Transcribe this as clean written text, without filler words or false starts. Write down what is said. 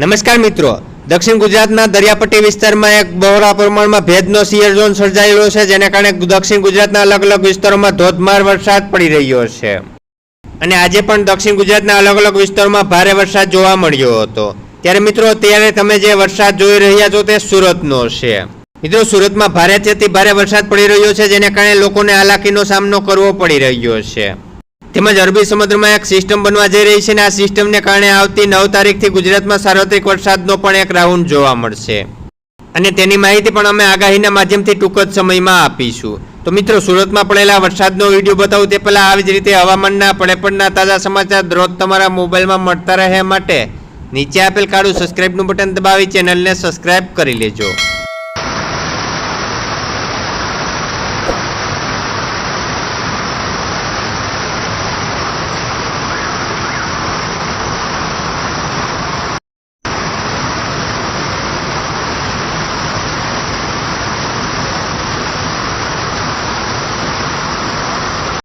નમસ્કાર મિત્રો, દક્ષિણ ગુજરાતના દરિયાપટ્ટી વિસ્તારમાં એક બહોળા પ્રમાણમાં ભેજનો શિયર ઝોન સર્જાયેલો છે, જેને કારણે દક્ષિણ ગુજરાતના અલગ અલગ વિસ્તારોમાં ધોધમાર વરસાદ પડી રહ્યો છે અને આજે પણ દક્ષિણ ગુજરાતના અલગ અલગ વિસ્તારોમાં ભારે વરસાદ જોવા મળ્યો હતો। ત્યારે મિત્રો, તમે જે વરસાદ જોઈ રહ્યા છો તે સુરતનો છે। મિત્રો, સુરતમાં ભારેથી ભારે વરસાદ પડી રહ્યો છે, જેને કારણે લોકોને હાલાકીનો સામનો કરવો પડી રહ્યો છે। તેમજ અરબી સમુદ્રમાં એક સિસ્ટમ બનવા જઈ રહી છે અને આ સિસ્ટમને કારણે આવતી 9 તારીખથી ગુજરાતમાં સાર્વત્રિક વરસાદનો પણ એક રાઉન્ડ જોવા મળશે અને તેની માહિતી પણ અમે આગાહીના માધ્યમથી ટૂંક જ સમયમાં આપીશું। તો મિત્રો, સુરતમાં પડેલા વરસાદનો વિડીયો બતાવું તે પહેલા આવી જ રીતે હવામાનના પડેપડના તાજા સમાચાર દરરોજ તમારા મોબાઈલમાં મળતા રહે માટે નીચે આપેલ કાળું સબસ્ક્રાઇબનું બટન દબાવી ચેનલને સબસ્ક્રાઇબ કરી લેજો।